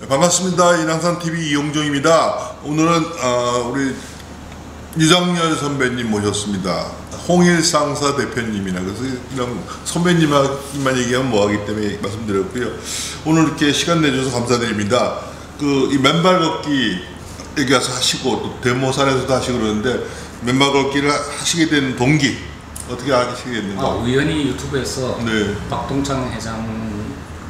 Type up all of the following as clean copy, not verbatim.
반갑습니다. 인왕산TV 이용종입니다. 오늘은 우리 유정열 선배님 모셨습니다. 홍일상사 대표님이나 그래서 그냥 선배님만 얘기하면 뭐하기 때문에 말씀드렸고요. 오늘 이렇게 시간 내주셔서 감사드립니다. 이 맨발 걷기 여기 와서 하시고 또 대모산에서도 하시고 그러는데 맨발 걷기를 하시게 된 동기 어떻게 하시게 됐는가? 우연히 유튜브에서 네. 박동창 회장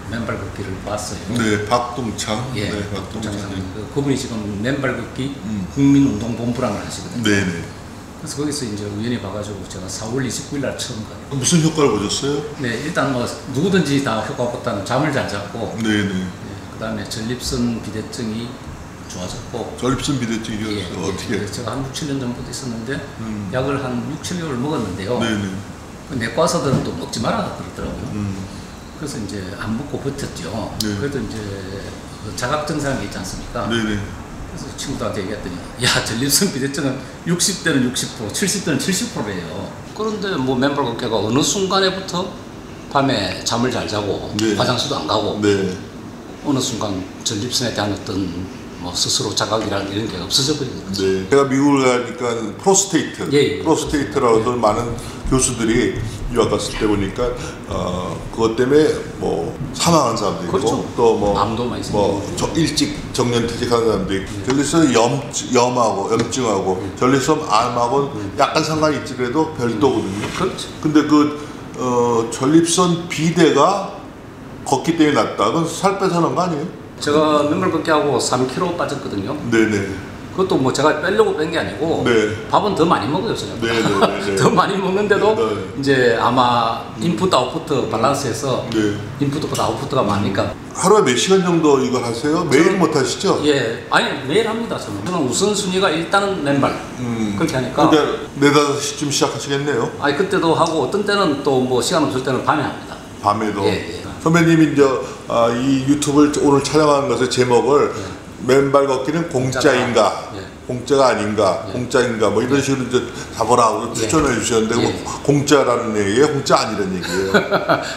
맨발 걷기를 봤어요. 네, 박동창. 예, 네, 박동창 회장. 그분이 지금 맨발 걷기 국민운동본부랑을 하시거든요. 네네. 그래서 거기서 이제 우연히 봐가지고 제가 4월 29일 날 처음 가요. 무슨 효과를 보셨어요? 네, 일단 뭐 누구든지 다 효과 봤다는 잠을 잘 잤고, 네네. 네, 그다음에 전립선 비대증이 좋아졌고. 전립선 비대증이 어떻게? 네, 제가 한 6, 7년 전부터 있었는데 약을 한 6, 7개월 먹었는데요. 네네. 내과 의사들은 또 먹지 마라 그러더라고요. 그래서 이제 안 먹고 버텼죠. 네. 그래도 이제 자각 증상이 있지 않습니까? 네네. 그래서 친구들한테 얘기했더니 야, 전립선 비대증은 60대는 60%, 70대는 70%예요. 그런데 뭐 맨발 걷기가 어느 순간에부터 밤에 잠을 잘 자고 네. 화장실도 안 가고 네. 어느 순간 전립선에 대한 어떤 뭐 스스로 자각이라는 이런 게 없어져 버리거든요. 네. 제가 미국을 가니까 프로스테이트, 예. 프로스테이트라고 해서 많은 교수들이 유학 갔을 때 보니까 그것 때문에 뭐 사망한 사람도 있고 그렇죠. 또 뭐 암도 많이 생기고 일찍 정년퇴직하는 사람도 있고 전립선 염증하고 전립선 암하고 약간 상관이 있더라도 별도거든요. 그렇죠. 근데 전립선 비대가 걷기 때문에 났다. 그건 살 빼서 그런 거 아니에요? 제가 맨발 걷기 하고 3kg 빠졌거든요. 네네. 그것도 뭐 제가 빼려고 뺀 게 아니고 네. 밥은 더 많이 먹어요, 저녁. 네네네. 더 많이 먹는데도 네. 이제 아마 인풋 아웃풋 밸런스에서 네. 인풋보다 아웃풋가 많으니까. 하루에 몇 시간 정도 이걸 하세요? 매일 못 하시죠? 예, 아니 매일 합니다. 저는 우선순위가 일단은 맨발 그렇게 하니까. 그러니까 4, 5시쯤 시작하시겠네요? 아니 그때도 하고 어떤 때는 또 뭐 시간 없을 때는 밤에 합니다. 밤에도? 예. 선배님이 이제 이 유튜브를 오늘 촬영하는 것의 제목을 맨발 걷기는 공짜인가? 예. 공짜가 아닌가? 예. 공짜인가? 뭐 이런 식으로 이제 잡으라고 추천해 주셨는데 예. 뭐 공짜라는 얘기예요? 공짜 아니라는 얘기예요?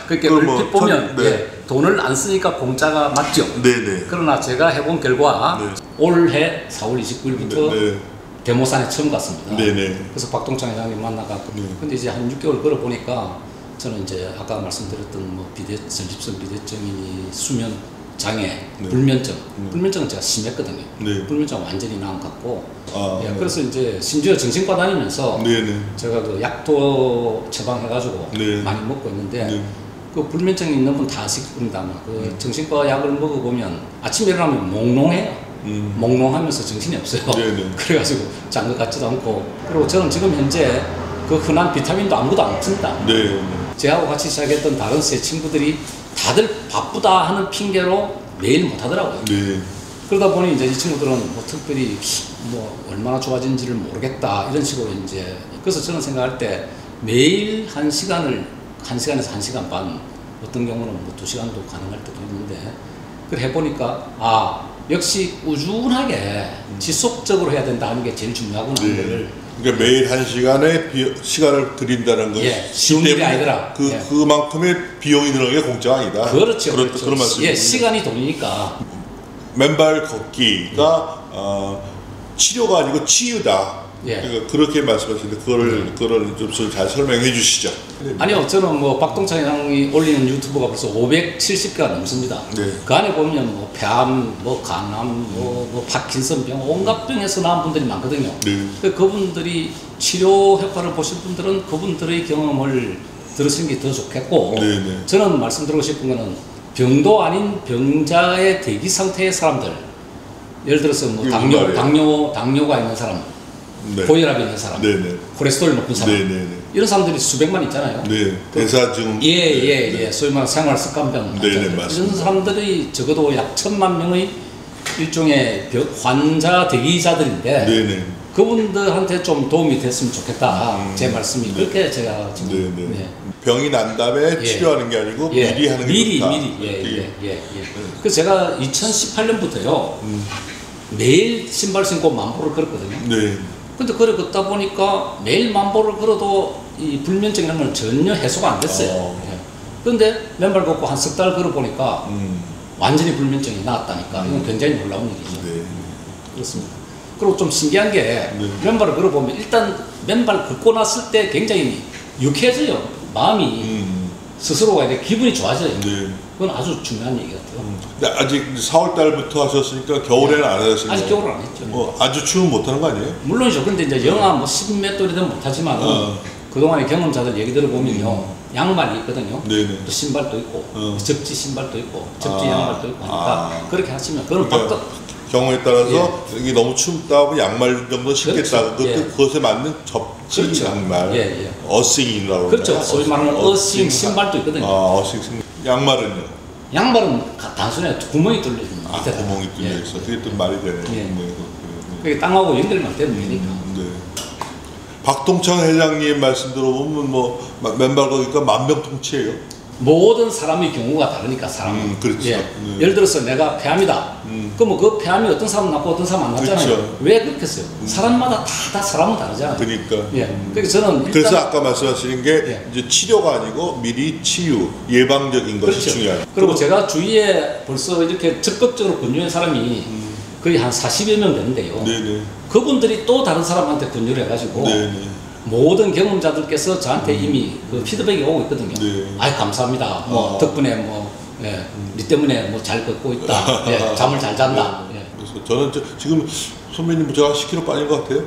그렇게 그럼 얼핏 보면 네. 예, 돈을 안 쓰니까 공짜가 맞죠. 네네. 그러나 제가 해본 결과 네. 올해 4월 29일부터 네. 대모산에 처음 갔습니다. 네네. 그래서 박동창 회장님 만나갖고 근데 이제 한 6개월 걸어보니까 저는 이제 아까 말씀드렸던 뭐 전립선 비대증이니 수면 장애, 네. 불면증, 불면증은 제가 심했거든요. 네. 불면증은 완전히 나은 것 같고, 예, 네. 그래서 이제 심지어 정신과 다니면서 네네. 제가 그 약도 처방해가지고 네. 많이 먹고 있는데 네. 그 불면증이 있는 분 다 아실 겁니다. 그 정신과 약을 먹어보면 아침에 일어나면 몽롱해요. 몽롱하면서 정신이 없어요. 네네. 그래가지고 잔 것 같지도 않고. 그리고 저는 지금 현재 그 흔한 비타민도 아무것도 안 먹습니다. 네. 제하고 같이 시작했던 다른 세 친구들이 다들 바쁘다 하는 핑계로 매일 못 하더라고요. 네. 그러다 보니 이제 이 친구들은 뭐 특별히 뭐 얼마나 좋아진지를 모르겠다 이런 식으로 이제. 그래서 저는 생각할 때 매일 1시간에서 1시간 반, 어떤 경우는 뭐 2시간도 가능할 때도 있는데, 그걸 해보니까 역시 꾸준하게 지속적으로 해야 된다는 게 제일 중요하구나 하는 거를. 그러니까 매일 1시간의 시간을 드린다는 것. 예, 쉬운 일이 아니더라. 예. 그만큼의 비용이 드는 게 공짜가 아니다. 그렇죠. 그런 말씀이죠. 예, 시간이 돈이니까. 맨발 걷기가 치료가 아니고 치유다. 예. 그러니까 그렇게 말씀하시는데 그거를 좀 잘 설명해 주시죠. 아니요, 저는 뭐 박동창 회장이 올리는 유튜브가 벌써 570개가 넘습니다. 네. 그 안에 보면 뭐 폐암, 뭐 간암, 뭐 파킨슨병, 온갖 병에서 나온 분들이 많거든요. 네. 그분들이 치료 효과를 보실 분들은 그분들의 경험을 들으시는 게 더 좋겠고, 네. 저는 말씀드리고 싶은 거는 병도 아닌 병자의 대기 상태의 사람들, 예를 들어서 뭐 당뇨가 있는 사람, 네. 고혈압이 있는 사람, 네네. 콜레스테롤 높은 사람, 네네. 이런 사람들이 수백만 있잖아요. 네. 대사증. 예. 소위 말하는 생활 습관병. 네네, 맞습니다. 이런 사람들이 적어도 약 1,000만 명의 일종의 환자 대기자들인데, 네네. 그분들한테 좀 도움이 됐으면 좋겠다. 제 말씀이 그렇게 제가 지금. 네네. 네. 병이 난 다음에 치료하는 게 아니고 미리 하는 게 좋다. 예. 그래서 제가 2018년부터요 매일 신발 신고 만보를 걸었거든요. 네. 근데 그걸 걷다 보니까 매일 만보를 걸어도 이 불면증이라는 건 전혀 해소가 안 됐어요. 예. 그런데 맨발 걷고 한 석 달 걸어보니까 완전히 불면증이 나왔다니까 이건 굉장히 놀라운 일이죠. 네. 그렇습니다. 그리고 좀 신기한 게 네. 맨발을 걸어보면 일단 맨발 걷고 났을 때 굉장히 유쾌해져요. 마음이 스스로가 이제 기분이 좋아져요. 네. 그건 아주 중요한 얘기 같아요. 근데 아직 4월 달부터 하셨으니까 겨울에는 안 하셨어요. 아직 겨울은 안 했죠. 아주 추우면 못하는 거 아니에요? 물론이죠. 근데 이제 영하 뭐 10몇 도이 되면 못하지만 그동안의 경험자들 얘기 들어보면요. 양말이 있거든요. 네네. 또 신발도 있고 접지 신발도 있고 접지 아. 양말도 있고 하니까 그렇게 하시면 그건 그러니까 경우에 따라서 이게 너무 춥다 하면 양말 정도 신겠다. 그렇죠. 예. 그것에 맞는 접지 그렇죠. 양말, 예, 예. 어싱이라고 그렇죠. 그러나요? 소위 말하는 어싱 신발도 있거든요. 어싱 양말은요? 양말은 단순히 구멍이 뚫려 있는 구멍이 뚫려 있어. 그게 또 말이 되네. 예. 네. 그게 땅하고 연결만 되면 되니까. 네. 박동창 회장님 말씀 들어보면 뭐 맨발 걷기가 만병통치예요. 모든 사람의 경우가 다르니까 사람은. 그렇죠. 예. 네. 예를 들어서 내가 폐암이다. 그러면 그 폐암이 어떤 사람은 낫고 어떤 사람은 안 낫잖아요. 그렇죠. 왜 그렇겠어요? 사람마다 다 사람은 다르잖아요. 그러니까. 예. 그래서 저는 일단 그래서 아까 말씀하시는 게 예. 이제 치료가 아니고 미리 치유, 예방적인 것이 그렇죠. 중요해요. 그리고 제가 주위에 벌써 이렇게 적극적으로 권유한 사람이 거의 한 40여 명 되는데요. 네네. 그분들이 또 다른 사람한테 권유를 해가지고 네네. 모든 경험자들께서 저한테 이미 그 피드백이 오고 있거든요. 네. 아이 감사합니다. 뭐 덕분에 뭐 예, 니 때문에 뭐 잘 걷고 있다. 예, 잠을 잘 잔다. 예. 그래서 저는 지금 선배님 제가 10kg 빠진 것 같아요.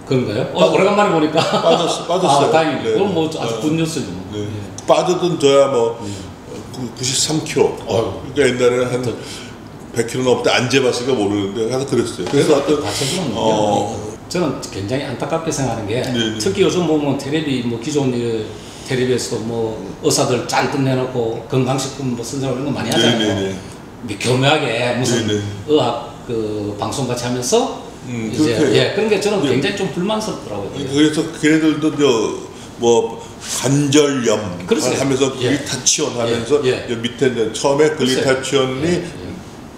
그런가요? 오래간만에 보니까 빠졌어요. 아, 다행이네요. 네. 그건 뭐 아주 굿뉴스죠. 네. 예. 빠져든 저야 뭐 93kg. 그러니까 옛날에는 한 100kg 넘을 때 안 재봤으니까 모르는데 하여튼 그랬어요. 그래서 어떤 받쳐주는 저는 굉장히 안타깝게 생각하는 게 네네. 특히 요즘 보면 텔레비 뭐 기존 텔레비에서도 뭐 의사들 짤 내놓고 건강식품 뭐 선전하고 이런 거 많이 하잖아요. 네네네. 교묘하게 무슨 네네. 의학 그 방송 같이 하면서 이제 그렇게 예 그런 게 저는 예. 굉장히 좀 불만스럽더라고요. 그래서 걔네들도 뭐 관절염 그렇죠. 하면서 예. 글리타치온 하면서 예. 여 밑에 이제 처음에 글리타치온이 예.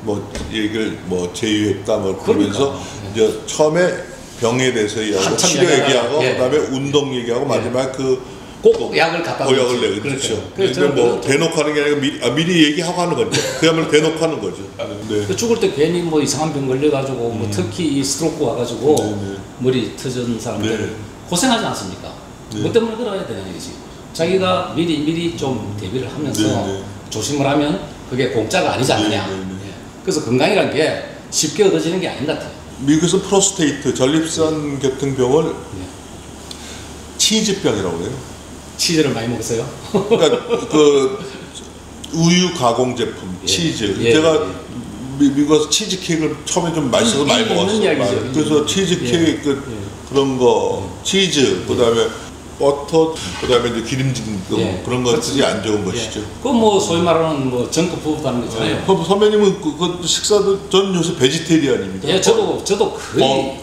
뭐 얘기를 뭐 제휴했다 뭐 그러면서 이제 처음에 병에 대해서 얘기하고 한참 치료 얘기하다가, 얘기하고 예. 그다음에 운동 얘기하고 마지막 꼭 약을 갖다 고약을 놓지. 내고 그렇죠. 그래서 근데 뭐 저는 대놓고 하는 게 아니라 미리 얘기하고 하는 거죠. 그야말로 대놓고 하는 거죠. 네. 그 죽을 때 괜히 뭐 이상한 병 걸려가지고 뭐 특히 이 스트로크 와가지고 네. 머리 터진 사람들 네. 고생하지 않습니까? 네. 뭐 때문에 그래야 되는 얘기지. 자기가 미리 좀 대비를 하면서 네. 조심을 하면 그게 공짜가 아니지 않느냐. 네. 예. 그래서 건강이란 게 쉽게 얻어지는 게 아닌 것 같아요. 미국에서 프로스테이트 전립선 같은 병을 치즈병이라고 해요. 치즈를 많이 먹으세요? 그러니까 그 우유 가공 제품 치즈. 예, 제가 예. 미국에서 치즈 케이크를 처음에 좀 맛있어서 많이 있는 먹었어요. 이야기죠. 그래서 치즈 케이크 그런 거 치즈 그다음에 버터 그다음에 이제 기름진 예. 그런 것들이 안 좋은 것이죠. 그건 뭐 소위 말하는 뭐 정크 푸드라는 거잖아요. 선배님은 그 식사도 전 요새 베지테리안입니다. 예, 저도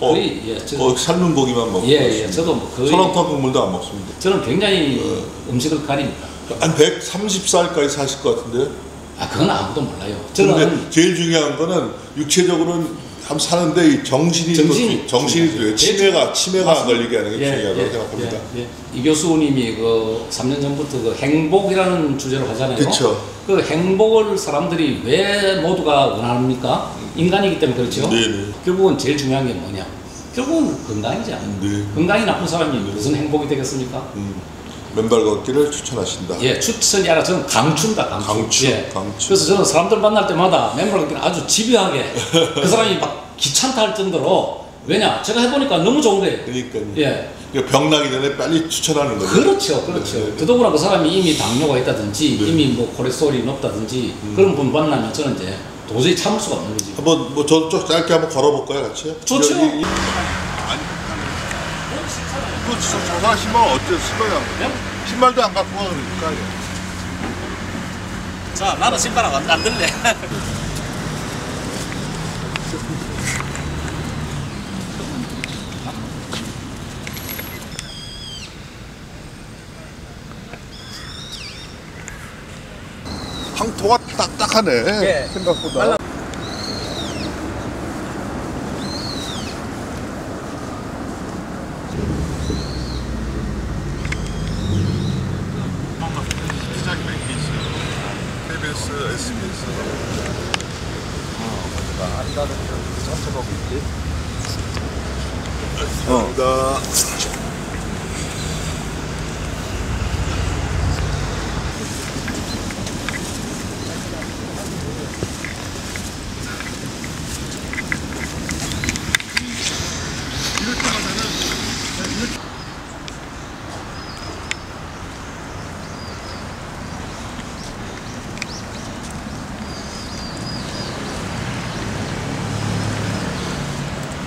거의 예, 삶은 고기만 먹고 예, 저도 뭐 거의 설렁탕 국물도 안 먹습니다. 저는 굉장히 음식을 가립니다. 한 130살까지 사실 것 같은데요. 아, 그건 아무도 몰라요. 근데 저는 제일 중요한 거는 육체적으로는 한 사는데 이 정신이 돼요. 치매가 안 걸리게 하는 게 중요하다고 생각합니다. 이 교수님이 그 3년 전부터 그 행복이라는 주제로 하잖아요. 그쵸. 그 행복을 사람들이 왜 모두가 원합니까? 인간이기 때문에 그렇죠. 네네. 결국은 제일 중요한 게 뭐냐? 결국은 건강이지 않아요. 네. 건강이 나쁜 사람이 무슨 행복이 되겠습니까? 맨발 걷기를 추천하신다. 예, 추천이 아니라 저는 강추입니다. 강추. 예. 강추. 그래서 저는 사람들 만날 때마다 맨발 걷기는 아주 집요하게 그 사람이 막 귀찮다 할 정도로 왜냐? 제가 해보니까 너무 좋은 거예요. 그러니까요. 예. 그러니까 병 나기 전에 빨리 추천하는 거죠. 그렇죠. 네. 더더구나 그 사람이 이미 당뇨가 있다든지 네. 이미 뭐 콜레스테롤이 높다든지 그런 분 만나면 저는 이제 도저히 참을 수가 없는 거지. 한번 뭐 저쪽 짧게 한번 걸어볼까요, 같이요? 좋죠. 아니, 그 저사 신발 어때? 신발도 안 갖고 가 그러니까. 자, 나는 신발 안 들래. 황토가 딱딱하네. 예. 생각보다. KBS, SBS. 안다는 그 자체가 뭐지? 감사합니다.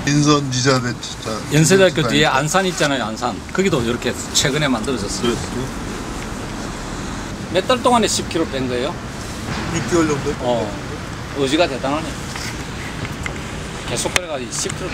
인선 지자대 진짜 연세대학교 뒤에 안산 있잖아요, 안산. 거기도 이렇게 최근에 만들어졌어요. 몇 달 동안에 10kg 뺀 거예요? 6개월 정도. 의지가 대단하네. 계속 그래가지고 10kg